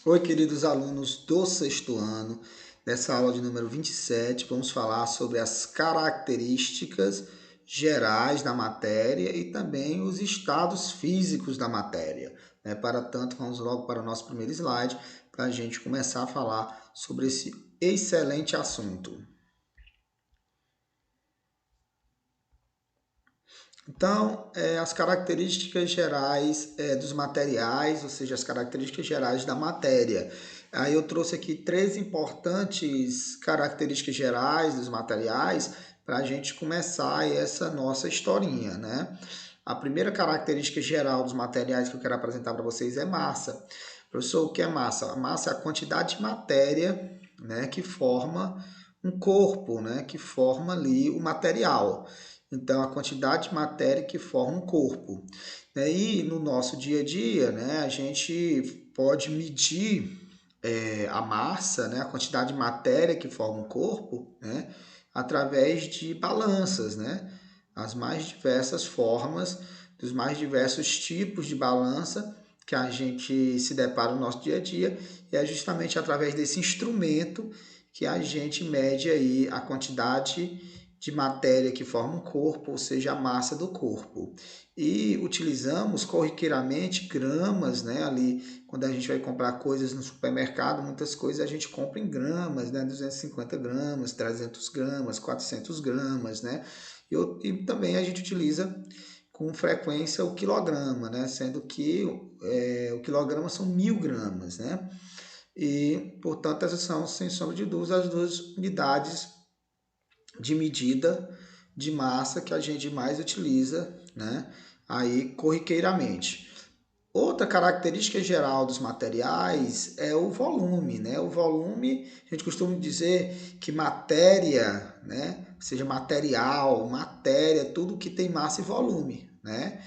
Oi, queridos alunos do sexto ano. Nessa aula de número 27, vamos falar sobre as características gerais da matéria e também os estados físicos da matéria. Para tanto, vamos logo para o nosso primeiro slide para a gente começar a falar sobre esse excelente assunto. Então, as características gerais dos materiais, ou seja, as características gerais da matéria. Aí eu trouxe aqui três importantes características gerais dos materiais para a gente começar essa nossa historinha, né? A primeira característica geral dos materiais que eu quero apresentar para vocês é massa. Professor, o que é massa? A massa é a quantidade de matéria, né, que forma um corpo, né, que forma ali o material. Então, a quantidade de matéria que forma um corpo. E no nosso dia a dia, né, a gente pode medir a massa, né, a quantidade de matéria que forma um corpo, né, através de balanças, né, as mais diversas formas, dos mais diversos tipos de balança que a gente se depara no nosso dia a dia, e é justamente através desse instrumento que a gente mede aí a quantidade de matéria que forma um corpo, ou seja, a massa do corpo. E utilizamos corriqueiramente gramas, né? Ali, quando a gente vai comprar coisas no supermercado, muitas coisas a gente compra em gramas, né? 250 gramas, 300 gramas, 400 gramas, né? E também a gente utiliza com frequência o quilograma, né? Sendo que o quilograma são 1000 gramas, né? E, portanto, essas são, sem sombra de dúvida, as duas unidades de medida de massa que a gente mais utiliza, né, aí corriqueiramente. Outra característica geral dos materiais é o volume, né? O volume, a gente costuma dizer que matéria, né, seja material, matéria, tudo que tem massa e volume, né?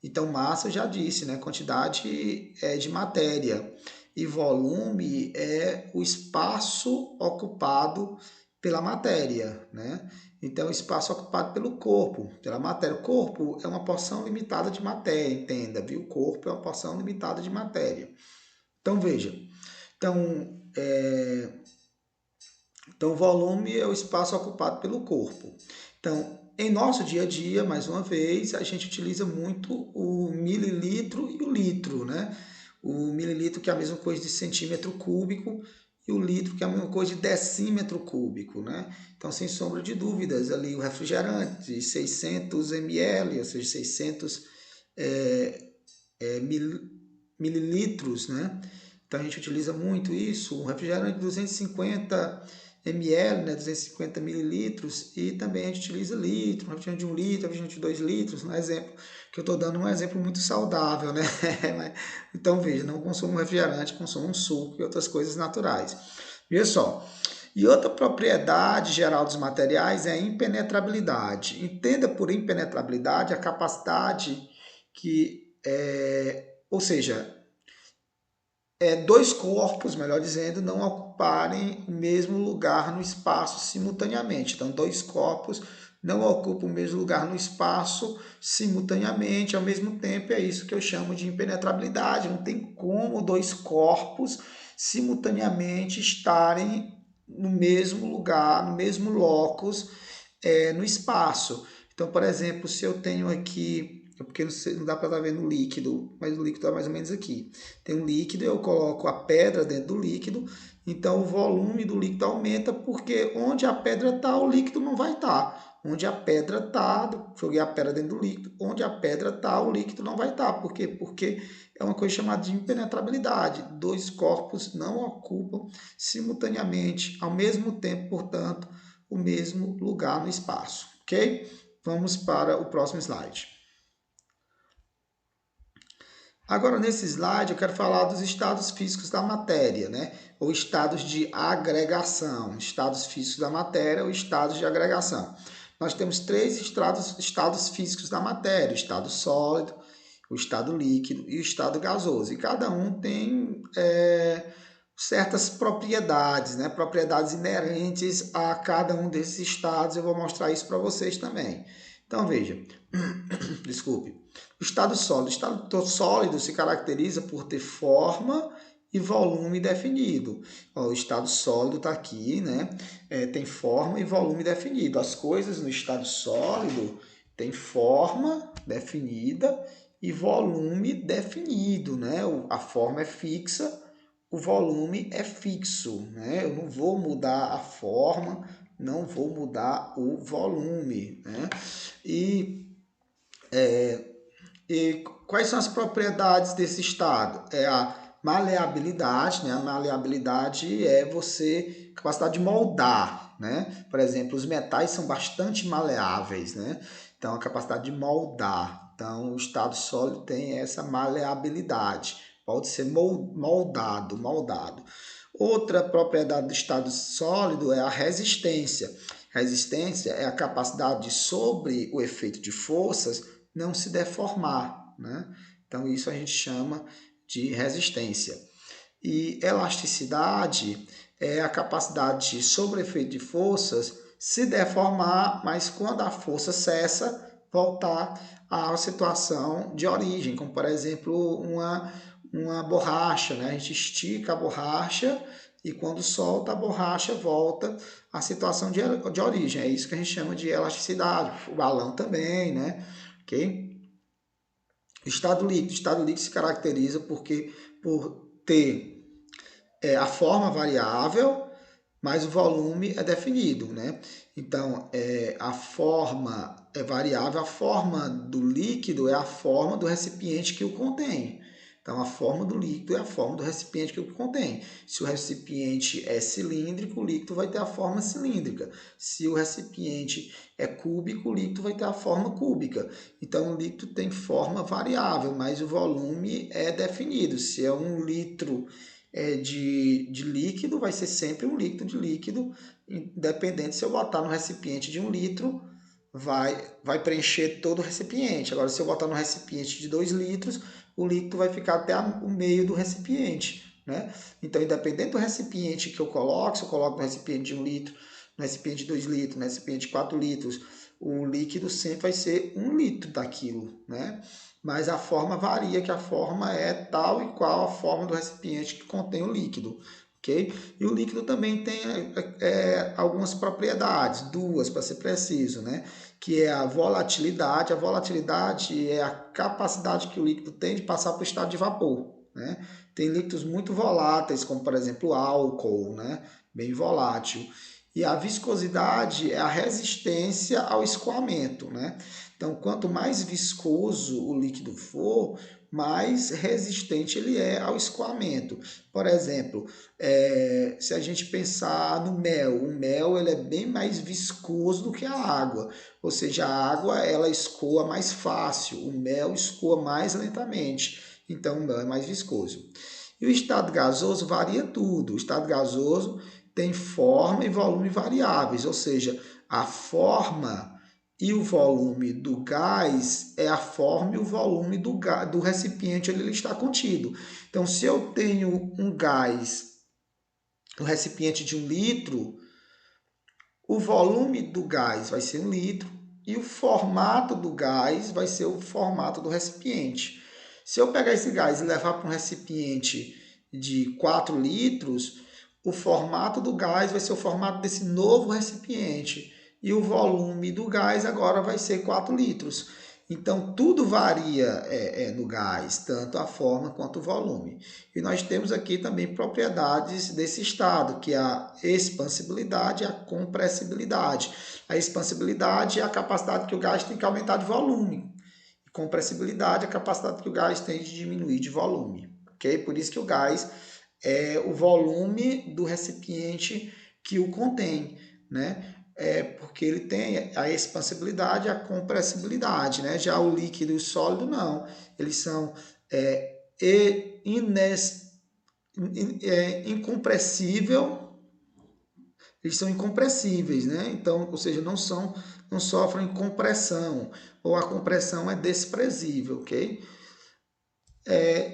Então, massa eu já disse, né? Quantidade de matéria. E volume é o espaço ocupado pela matéria, né? Então, o espaço ocupado pelo corpo, pela matéria. O corpo é uma porção limitada de matéria, entenda, viu? O corpo é uma porção limitada de matéria. Então, veja. Então, então, volume é o espaço ocupado pelo corpo. Então, em nosso dia a dia, mais uma vez, a gente utiliza muito o mililitro e o litro, né? O mililitro, que é a mesma coisa de centímetro cúbico, e o litro, que é a mesma coisa de decímetro cúbico, né? Então, sem sombra de dúvidas, ali o refrigerante, 600 ml, ou seja, 600 mililitros, né? Então, a gente utiliza muito isso. Um refrigerante de 250 ml, né, 250 mililitros, e também a gente utiliza litro, um refrigerante de 1 litro, um refrigerante de 2 litros, um exemplo, que eu estou dando um exemplo muito saudável, né? Então, veja, não consumo refrigerante, consumo um suco e outras coisas naturais. Veja só. E outra propriedade geral dos materiais é a impenetrabilidade. Entenda por impenetrabilidade a capacidade ou seja, dois corpos, melhor dizendo, não ocuparem o mesmo lugar no espaço simultaneamente. Então, dois corpos não ocupam o mesmo lugar no espaço simultaneamente, ao mesmo tempo, é isso que eu chamo de impenetrabilidade. Não tem como dois corpos simultaneamente estarem no mesmo lugar, no mesmo locus, no espaço. Então, por exemplo, se eu tenho aqui, porque não dá para estar vendo o líquido, mas o líquido é mais ou menos aqui. Tem um líquido, eu coloco a pedra dentro do líquido, então o volume do líquido aumenta, porque onde a pedra está, o líquido não vai estar. Onde a pedra está, joguei a pedra dentro do líquido, onde a pedra está, o líquido não vai estar. Por quê? Porque é uma coisa chamada de impenetrabilidade. Dois corpos não ocupam simultaneamente, ao mesmo tempo, portanto, o mesmo lugar no espaço, ok? Vamos para o próximo slide. Agora, nesse slide, eu quero falar dos estados físicos da matéria, né? Ou estados de agregação. Estados físicos da matéria ou estados de agregação. Nós temos três estados físicos da matéria: o estado sólido, o estado líquido e o estado gasoso. E cada um tem certas propriedades, né? Propriedades inerentes a cada um desses estados. Eu vou mostrar isso para vocês também. Então, veja, desculpe. O estado sólido se caracteriza por ter forma e volume definido. Ó, o estado sólido está aqui, né? Tem forma e volume definido. As coisas no estado sólido têm forma definida e volume definido, né? A forma é fixa, o volume é fixo, né? Eu não vou mudar a forma, não vou mudar o volume, né? E quais são as propriedades desse estado? É a maleabilidade, né? A maleabilidade é capacidade de moldar, né? Por exemplo, os metais são bastante maleáveis, né? Então, a capacidade de moldar. Então, o estado sólido tem essa maleabilidade. Pode ser moldado. Outra propriedade do estado sólido é a resistência. Resistência é a capacidade de, sobre o efeito de forças, não se deformar, né? Então, isso a gente chama de resistência. E elasticidade é a capacidade de, sobre o efeito de forças, se deformar, mas quando a força cessa, voltar à situação de origem, como por exemplo uma borracha, né? A gente estica a borracha e quando solta a borracha volta à situação de origem. É isso que a gente chama de elasticidade. O balão também, né? Ok? Estado líquido. Estado líquido se caracteriza por ter a forma variável, mas o volume é definido, né? Então, a forma é variável, a forma do líquido é a forma do recipiente que o contém. Então, a forma do líquido é a forma do recipiente que o contém. Se o recipiente é cilíndrico, o líquido vai ter a forma cilíndrica. Se o recipiente é cúbico, o líquido vai ter a forma cúbica. Então, o líquido tem forma variável, mas o volume é definido. Se é 1 litro de líquido, vai ser sempre 1 litro de líquido, independente se eu botar no recipiente de 1 litro, vai preencher todo o recipiente. Agora, se eu botar no recipiente de 2 litros, o líquido vai ficar até o meio do recipiente, né? Então, independente do recipiente que eu coloco, se eu coloco no recipiente de 1 litro, no recipiente de 2 litros, no recipiente de 4 litros, o líquido sempre vai ser 1 litro daquilo, né? Mas a forma varia, que a forma é tal e qual a forma do recipiente que contém o líquido, ok? E o líquido também tem algumas propriedades, duas para ser preciso, né? Que é a volatilidade. A volatilidade é a capacidade que o líquido tem de passar para o estado de vapor, né? Tem líquidos muito voláteis, como por exemplo o álcool, né? Bem volátil. E a viscosidade é a resistência ao escoamento, né? Então, quanto mais viscoso o líquido for, mais resistente ele é ao escoamento. Por exemplo, se a gente pensar no mel, o mel ele é bem mais viscoso do que a água, ou seja, a água ela escoa mais fácil, o mel escoa mais lentamente, então o mel é mais viscoso. E o estado gasoso varia tudo. O estado gasoso tem forma e volume variáveis, ou seja, a forma e o volume do gás é a forma e o volume do recipiente onde ele está contido. Então, se eu tenho um gás, um recipiente de 1 litro, o volume do gás vai ser 1 litro e o formato do gás vai ser o formato do recipiente. Se eu pegar esse gás e levar para um recipiente de 4 litros, o formato do gás vai ser o formato desse novo recipiente e o volume do gás agora vai ser 4 litros. Então, tudo varia no gás, tanto a forma quanto o volume. E nós temos aqui também propriedades desse estado, que é a expansibilidade e a compressibilidade. A expansibilidade é a capacidade que o gás tem que aumentar de volume. E compressibilidade é a capacidade que o gás tem de diminuir de volume. Okay? Por isso que o gás é o volume do recipiente que o contém, né? Porque ele tem a expansibilidade e a compressibilidade, né? Já o líquido e o sólido não, eles são incompressível, eles são incompressíveis, né? Então, ou seja, não sofrem compressão, ou a compressão é desprezível, ok?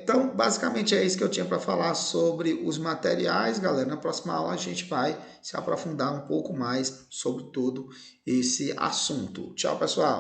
Então, basicamente é isso que eu tinha para falar sobre os materiais, galera. Na próxima aula a gente vai se aprofundar um pouco mais sobre todo esse assunto. Tchau, pessoal!